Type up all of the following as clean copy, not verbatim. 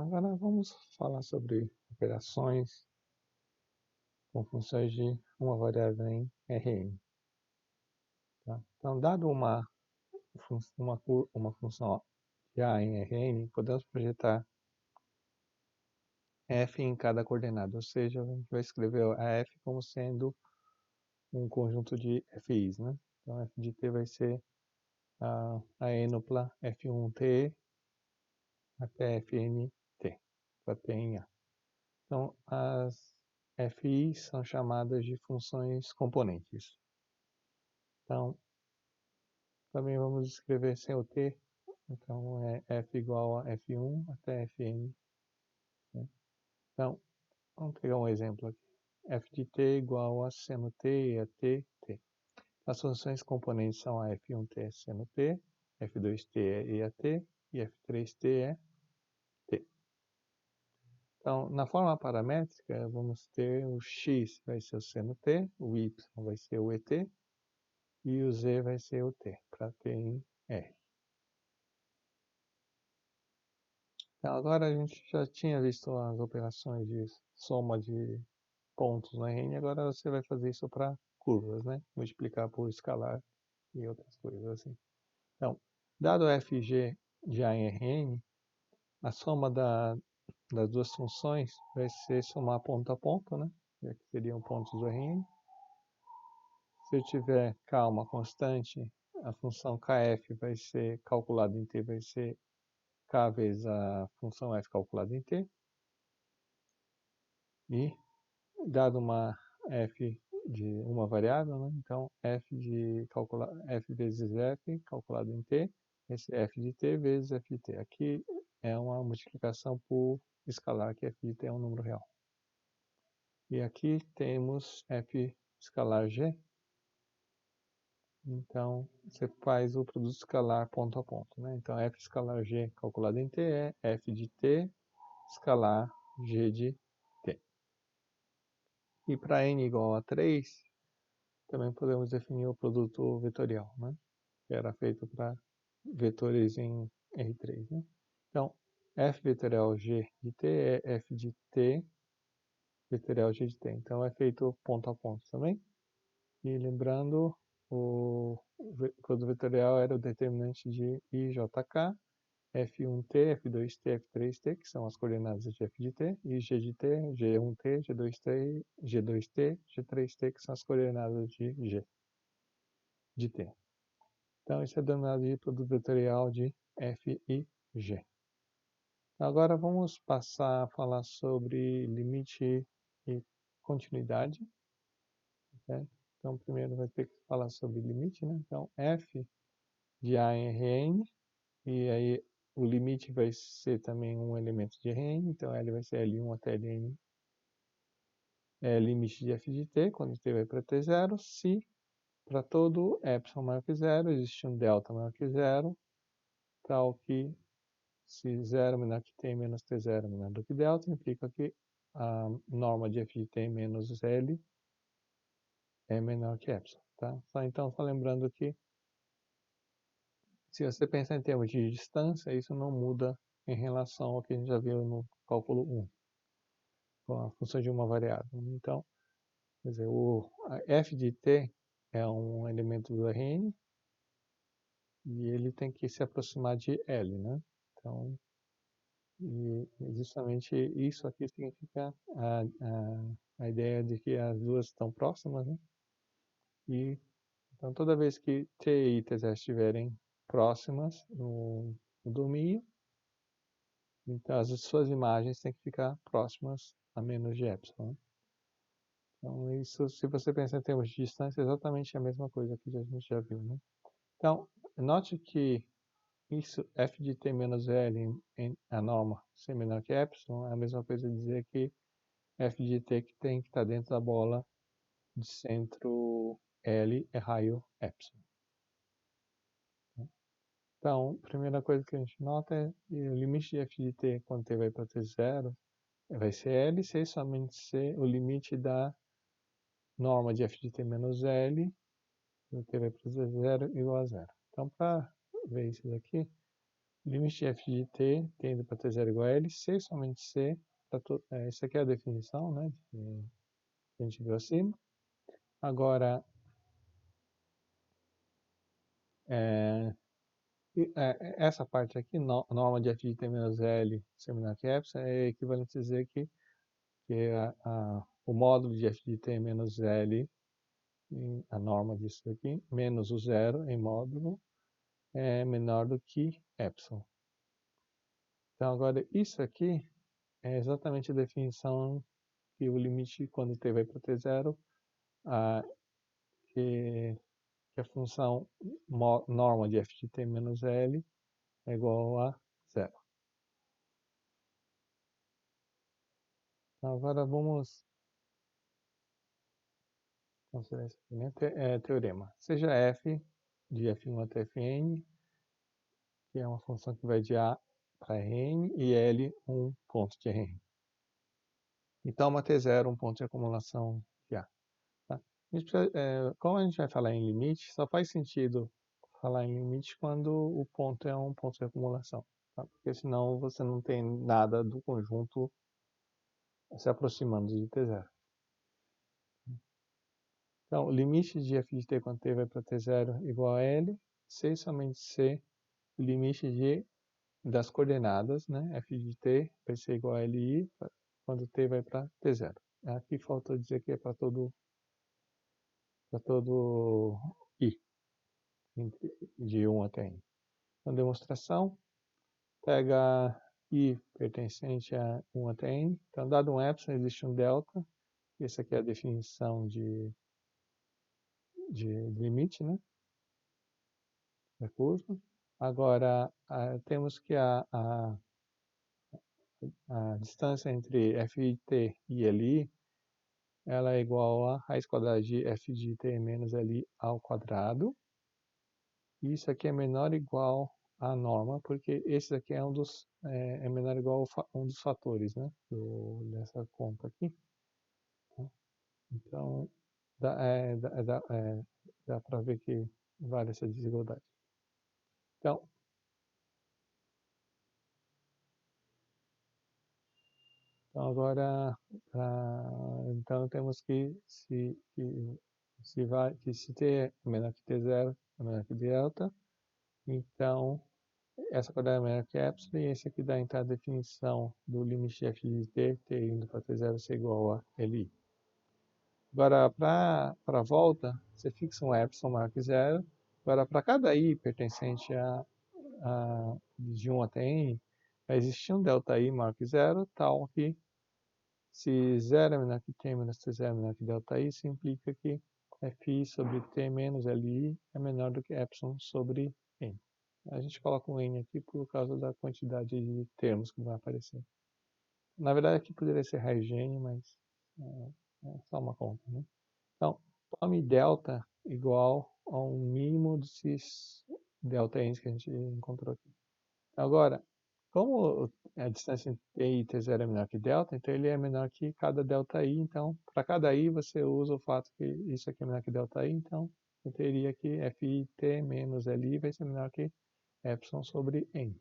Agora vamos falar sobre operações com funções de uma variável em Rn. Tá? Então, dado uma função de A em Rn, podemos projetar f em cada coordenada, ou seja, a gente vai escrever a f como sendo um conjunto de fi's, né? Então, f de t vai ser a ênupla f1t até fnt, para t em A. Então, as fi's são chamadas de funções componentes. Então, também vamos escrever sem o t. Então, é f igual a f1 até fn. Né? Então, vamos pegar um exemplo aqui. F de t igual a seno t e a t, t. As funções componentes são a f1t é seno t, f2t é e a t e f3t é t. Então, na forma paramétrica, vamos ter o x vai ser o seno t, o y vai ser o et e o z vai ser o t, para t em R. Então, agora a gente já tinha visto as operações de soma de pontos no Rn, agora você vai fazer isso para curvas, né? Multiplicar por escalar e outras coisas assim. Então, dado fg de A em Rn, a soma das duas funções vai ser somar ponto a ponto, né? Já que seriam pontos do Rn. Se eu tiver k uma constante, a função kf vai ser calculada em t, vai ser k vezes a função f calculada em t. E dado uma f de uma variável, né? Então f vezes f calculado em t, esse f de t vezes f de t. Aqui é uma multiplicação por escalar, que f de t é um número real. E aqui temos f escalar g. Então, você faz o produto escalar ponto a ponto, né? Então, f escalar g calculado em t é f de t escalar g de t. E para n igual a 3, também podemos definir o produto vetorial, né? Que era feito para vetores em R3, né? Então, f vetorial g de t é f de t vetorial g de t. Então, é feito ponto a ponto também. E lembrando, o produto vetorial era o determinante de IJK, F1T, F2T, F3T, que são as coordenadas de f de t, e g de t, G1T, G2T, G2T, G3T, que são as coordenadas de g de t. Então, isso é denominado de produto vetorial de f e g. Agora, vamos passar a falar sobre limite e continuidade. Certo? Então, primeiro vai ter que falar sobre limite, né? Então, f de A em Rn, e aí o limite vai ser também um elemento de Rn, então L vai ser L1 até Ln. É limite de f de t, quando t vai para t0, se para todo epsilon maior que zero, existe um delta maior que zero, tal que se 0 menor que t menos t0 menor do que delta, implica que a norma de f de t menos L é menor que epsilon. Tá? Então, só lembrando que se você pensar em termos de distância, isso não muda em relação ao que a gente já viu no cálculo 1, com a função de uma variável. Então, quer dizer, a f de t é um elemento do Rn e ele tem que se aproximar de L, né? Então, e justamente isso aqui significa a ideia de que as duas estão próximas, né? E então, toda vez que t e t0 estiverem próximas no domínio, então as suas imagens têm que ficar próximas a menos de epsilon. Né? Então, isso, se você pensar em termos de distância, é exatamente a mesma coisa que a gente já viu. Né? Então, note que isso, f de t menos L em a norma ser menor que epsilon, é a mesma coisa de dizer que f de t que tem que estar dentro da bola de centro L é raio epsilon. Então, a primeira coisa que a gente nota é que o limite de f de t quando t vai para t0 vai ser L, se somente ser o limite da norma de f de t menos L, quando t vai para t0 igual a zero. Então, para ver isso daqui, limite de f de t tende para t0 igual a L, C somente C, isso aqui é a definição, né, que a gente viu acima. Agora, essa parte aqui, norma de f de t menos L ser menor que epsilon, é equivalente a dizer que o módulo de f de t menos L, a norma disso aqui, menos o zero em módulo, é menor do que epsilon. Então, agora, isso aqui é exatamente a definição que o limite, quando t vai para t0, que a função norma de f de t menos L é igual a zero. Então, agora vamos considerar isso aqui, né? Teorema. Seja f de f1 até fn, que é uma função que vai de A para Rn, e L um ponto de Rn. Então, uma T0, um ponto de acumulação de A. Tá? Como a gente vai falar em limite, só faz sentido falar em limite quando o ponto é um ponto de acumulação. Tá? Porque senão você não tem nada do conjunto se aproximando de T0. Então, o limite de f de t quando t vai para T0 igual a L, C e somente C, o limite das coordenadas, né? F de t vai ser igual a Li quando t vai para T0. Aqui falta dizer que é para todo I, de 1 até N. Então, demonstração, pega I pertencente a 1 até N. Então, dado um epsilon, existe um delta. Essa aqui é a definição de limite, né? Recurso. Agora, temos que a distância entre f de t e Li, ela é igual a raiz quadrada de f de t menos Li ao quadrado. E isso aqui é menor ou igual à norma, porque esse aqui é menor ou igual a um dos fatores, né? Dessa conta aqui. Então, dá para ver que vale essa desigualdade. Então agora, então temos que se t é menor que t0 é menor que delta, então essa quadrada é menor que epsilon, e esse aqui dá então a definição do limite de f de t indo para t0 ser igual a Li. Agora, para a volta, você fixa um epsilon maior que zero. Agora, para cada i pertencente de 1 até n, vai existir um delta i maior que zero, tal que se 0 é menor que t menos t0 é menor que delta i, isso implica que fi sobre t menos li é menor do que epsilon sobre n. A gente coloca um n aqui por causa da quantidade de termos que vai aparecer. Na verdade, aqui poderia ser raiz de n, mas é só uma conta, né? Então, tome delta igual a um mínimo desses delta n que a gente encontrou aqui. Agora, como a distância entre t e t0 é menor que delta, então ele é menor que cada delta i. Então, para cada i, você usa o fato que isso aqui é menor que delta i. Então, eu teria que fi t menos li vai ser menor que epsilon sobre n.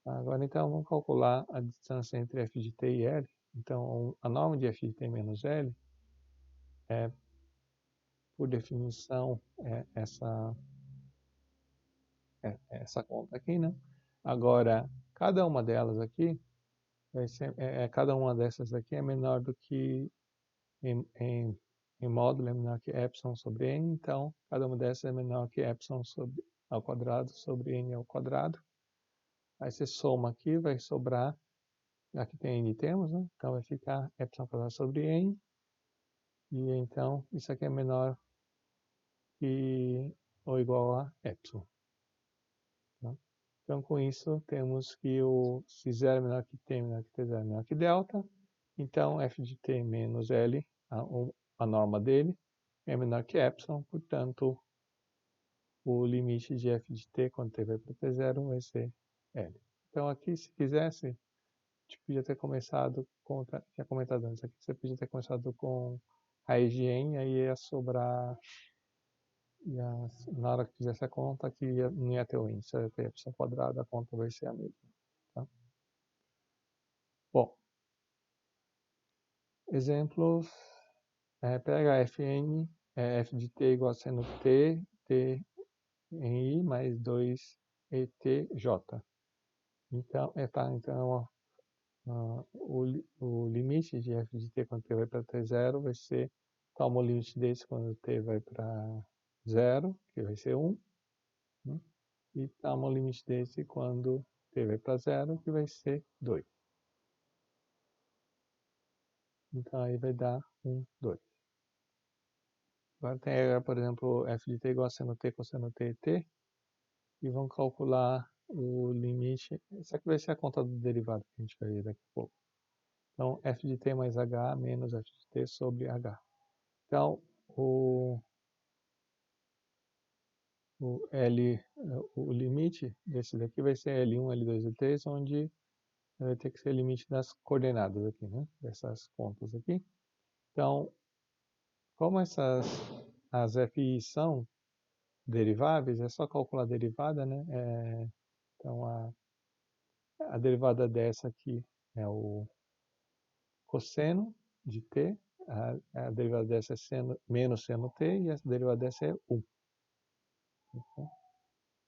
Agora, então, vamos calcular a distância entre f de t e L. Então, a norma de f de t menos L é, por definição, essa conta aqui, né? Agora, cada uma delas aqui, cada uma dessas aqui é menor do que, em módulo, é menor que epsilon sobre n. Então, cada uma dessas é menor que epsilon ao quadrado sobre n ao quadrado. Aí você soma aqui, vai sobrar, aqui tem n termos, né? Então vai ficar epsilon ao quadrado sobre n. E então isso aqui é menor que ou igual a epsilon. Tá? Então com isso temos que se 0 é menor que t, menor que t0 é menor que delta. Então f de t menos L, a norma dele, é menor que epsilon. Portanto, o limite de f de t quando t vai para t0 vai ser L. Então aqui, se quisesse, a gente podia ter começado com, tinha comentado antes aqui, você podia ter começado com raiz de n, aí ia sobrar na hora que fizesse a conta, aqui não ia ter o índice, ia ter y quadrada, a conta vai ser a mesma. Tá? Bom, exemplos, pega Fn, f de t igual a seno t em i mais 2etj. Então, então o limite de f de t quando t vai para t0 vai ser, toma o limite desse quando t vai para 0, que vai ser 1, né? E toma o limite desse quando t vai para 0, que vai ser 2. Então aí vai dar 1, 2. Agora tem, por exemplo, f de t igual a seno t cosseno t, t, e vamos calcular o limite. Isso aqui vai ser a conta do derivado que a gente vai ver daqui a pouco. Então, f de t mais h menos f de t sobre h. Então, o limite desse daqui vai ser L1, L2, L3, onde vai ter que ser o limite das coordenadas aqui, né? Dessas contas aqui. Então, como as FI são deriváveis, é só calcular a derivada, né? Então, a derivada dessa aqui é o cosseno de t, a derivada dessa é menos seno t, e a derivada dessa é 1.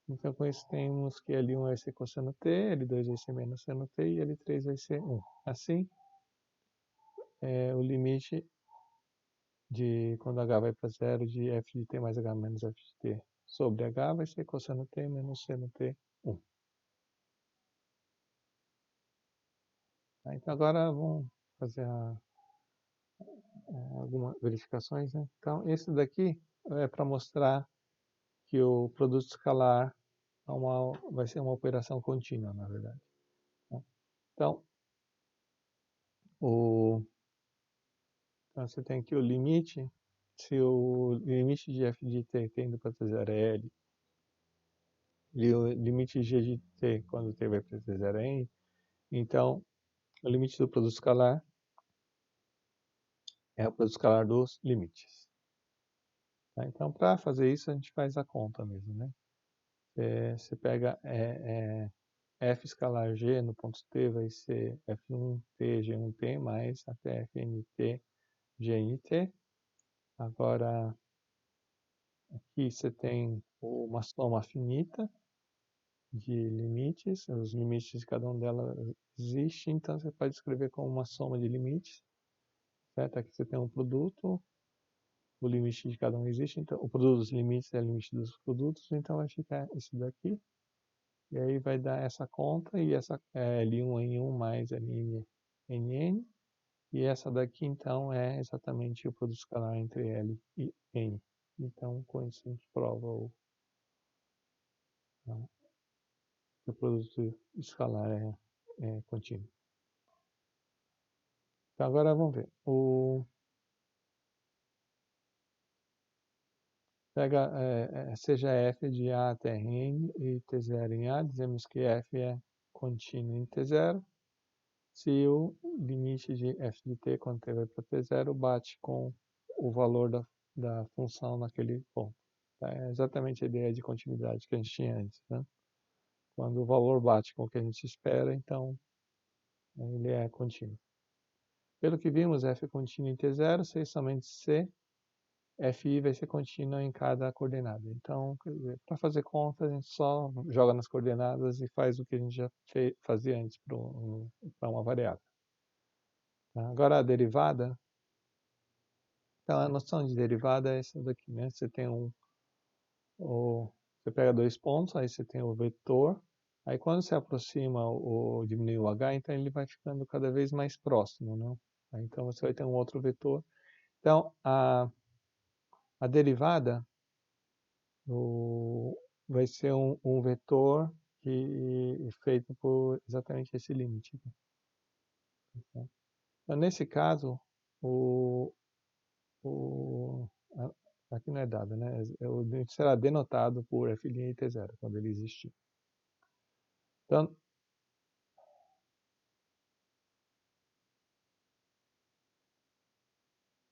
Então, com isso, temos que L1 vai ser cosseno t, L2 vai ser menos seno t e L3 vai ser 1. Assim, o limite de quando h vai para 0 de f de t mais h menos f de t sobre h vai ser cosseno t menos seno t 1. Tá? Então, agora vamos fazer algumas verificações, né? Então, esse daqui é para mostrar que o produto escalar vai ser uma operação contínua, na verdade. Tá? Então, então, você tem aqui o limite. Se o limite de f de t tendo para t0 é L, e o limite de g de t quando t vai para t0 é N, então o limite do produto escalar é o produto escalar dos limites. Tá? Então, para fazer isso, a gente faz a conta mesmo, né? Você pega f escalar g no ponto t vai ser f1t, g1t mais até fnt, gnt. Agora, aqui você tem uma soma finita de limites, os limites de cada um delas existem, então você pode escrever como uma soma de limites, certo? Aqui você tem um produto, o limite de cada um existe, então o produto dos limites é o limite dos produtos, então vai ficar isso daqui, e aí vai dar essa conta, e essa é L1N1 mais LNN, e essa daqui então é exatamente o produto escalar entre L e N. Então com isso a gente prova que o produto escalar é contínuo. Então agora vamos ver. Pega, seja f de a até n e t0 em a, dizemos que f é contínuo em t0, se o limite de f de t quando t vai para t0 bate com o valor da função naquele ponto. Tá? É exatamente a ideia de continuidade que a gente tinha antes. Né? Quando o valor bate com o que a gente espera, então ele é contínuo. Pelo que vimos, f é contínuo em t0, se somente c, fi vai ser contínua em cada coordenada. Então, para fazer conta, a gente só joga nas coordenadas e faz o que a gente já fazia antes para uma variável. Tá? Agora, a derivada. Então, a noção de derivada é essa daqui, né? Você tem você pega dois pontos, aí você tem o vetor. Aí, quando se aproxima ou diminui o h, então ele vai ficando cada vez mais próximo, né? Aí, então, você vai ter um outro vetor. Então, a derivada vai ser um vetor feito por exatamente esse limite. Então, nesse caso, o, aqui não é dado, né? O limite será denotado por f' e t0, quando ele existir. Então,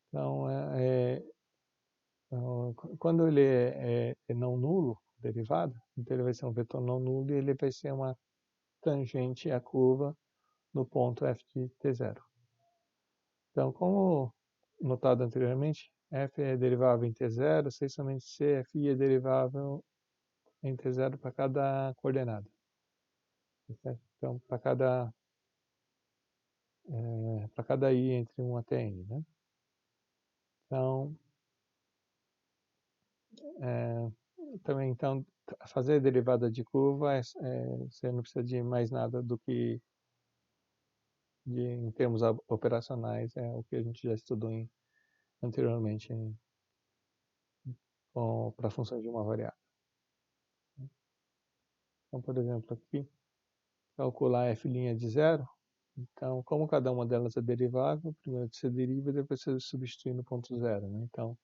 então Então, quando ele é não nulo, derivado, então ele vai ser um vetor não nulo e ele vai ser uma tangente à curva no ponto f de t0. Então, como notado anteriormente, f é derivável em t0, sei somente se fi é derivável em t0 para cada coordenada. Certo? Então, para cada i entre 1 até n, né? Então, também, então, fazer a derivada de curva, você não precisa de mais nada do que em termos operacionais, é o que a gente já estudou anteriormente para funções de uma variável. Então, por exemplo, aqui, calcular f' de 0. Então, como cada uma delas é derivável, primeiro você deriva e depois você substitui no ponto zero, né? Então,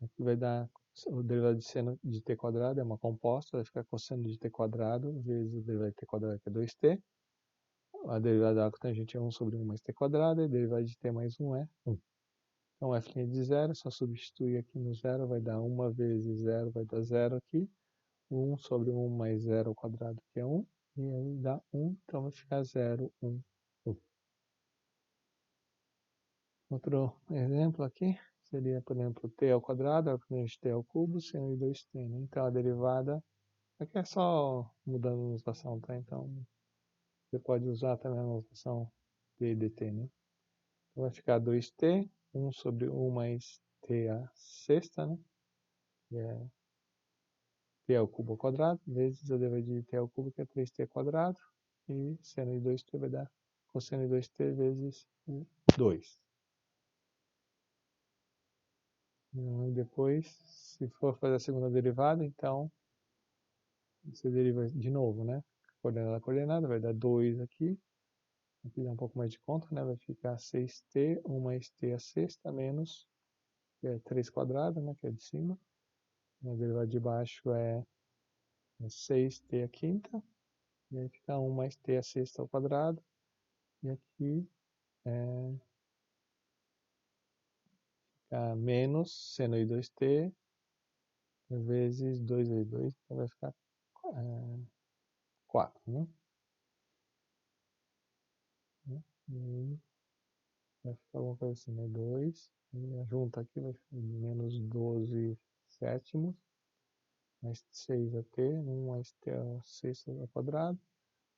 aqui vai dar o derivado de seno de t quadrado, é uma composta, vai ficar cosseno de t quadrado vezes o derivado de t quadrado, que é 2t. A derivada da cotangente é 1 sobre 1 mais t quadrado, e a derivada de t mais 1 é 1. Então, f' de 0, só substituir aqui no zero, vai dar 1 vezes 0, vai dar 0 aqui. 1 sobre 1 mais 0 ao quadrado, que é 1. E aí dá 1, então vai ficar 0, 1, 1. Outro exemplo aqui seria, por exemplo, t ao quadrado, a de t ao cubo, seno de 2t, né? Então, a derivada, aqui é só mudando a notação, tá? Então, você pode usar também a notação d dt, né? Então, vai ficar 2t, 1 sobre 1 mais t à sexta, né? Que é t ao cubo ao quadrado, vezes a derivada de t ao cubo, que é 3t quadrado, e seno de 2t vai dar cosseno de 2t vezes 2. E depois, se for fazer a segunda derivada, então, você deriva de novo, né? Coordenada a coordenada, vai dar 2 aqui. Aqui dá um pouco mais de conta, né? Vai ficar 6t, 1 mais t à sexta, menos, que é 3 quadrado, né? Que é de cima. A derivada de baixo é 6t à quinta. E aí fica 1 mais t à sexta ao quadrado. E aqui fica menos seno de 2t vezes 2 vezes 2. Então vai ficar 4, né? E vai ficar alguma coisa assim, né? 2. E a junta aqui vai ficar menos 12 sétimos. Mais 6 a t, 1 mais t ao sexto ao quadrado,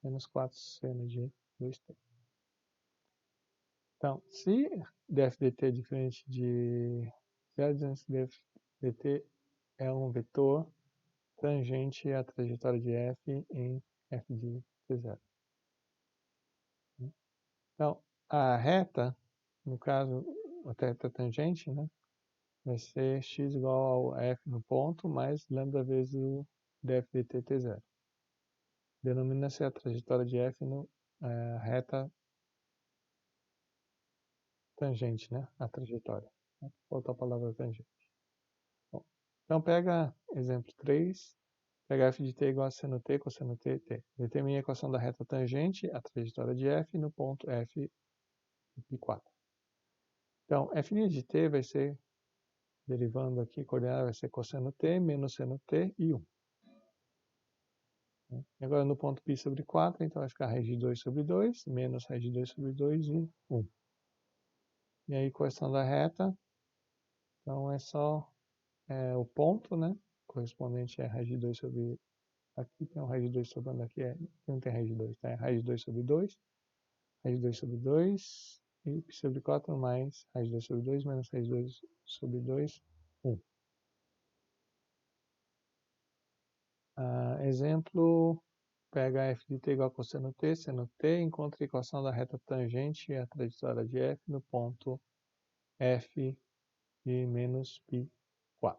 menos 4 seno de 2t. Então, se df dt é diferente de 0, dizendo que df dt é um vetor tangente à trajetória de f em f de t0. Então, a reta, no caso, a reta tangente, né, vai ser x igual ao f no ponto mais lambda vezes o df dt t0. Denomina-se a trajetória de f no reta tangente, né? A trajetória. Faltou a palavra tangente. Bom, então pega exemplo 3. Pega f de t igual a seno t, cosseno t, t. Determine a equação da reta tangente, a trajetória de f no ponto f de 4. Então, f' de t vai ser, derivando aqui, coordenada vai ser cosseno t menos seno t e 1. Agora no ponto π sobre 4, então vai ficar raiz de 2 sobre 2, menos raiz de 2 sobre 2 e 1. E aí, equação da reta, então é só o ponto, né? Correspondente é raiz de 2 sobre... Aqui tem um raiz de 2 sobrando, aqui não tem raiz de 2, tá? É raiz de 2 sobre 2, raiz de 2 sobre 2, e π sobre 4 mais raiz de 2 sobre 2, menos raiz de 2 sobre 2, 1. Exemplo, pega f de t igual a cosseno t, seno t, encontra a equação da reta tangente e a trajetória de f no ponto f e menos π4.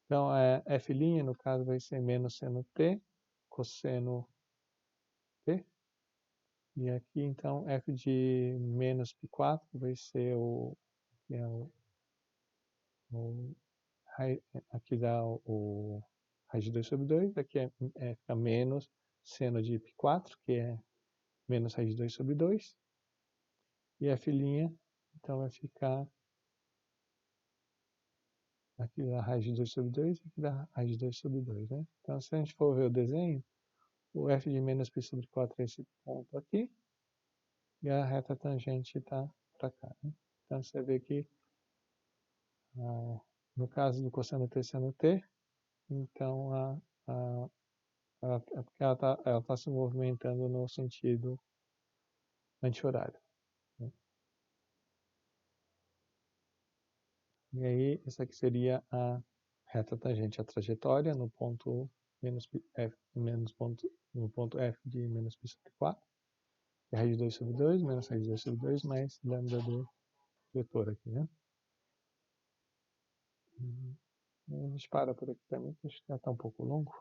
Então, f' no caso vai ser menos seno t, cosseno t. E aqui, então, f de menos π4 vai ser aqui dá o raiz de 2 sobre 2, aqui fica menos seno de π4, que é menos raiz de 2 sobre 2. E f', então, vai ficar aqui da raiz de 2 sobre 2 e aqui da raiz de 2 sobre 2, né? Então, se a gente for ver o desenho, o f de menos π sobre 4 é esse ponto aqui, e a reta tangente está para cá, né? Então, você vê que, no caso do cosseno t seno t, então, ela tá se movimentando no sentido anti-horário, né? E aí, essa aqui seria a reta tangente à trajetória no ponto f, no ponto f de menos π sobre 4, que é raiz de 2 sobre 2, menos raiz de 2 sobre 2, mais lambda do vetor aqui, né? A gente para por aqui também, que acho que já está um pouco longo.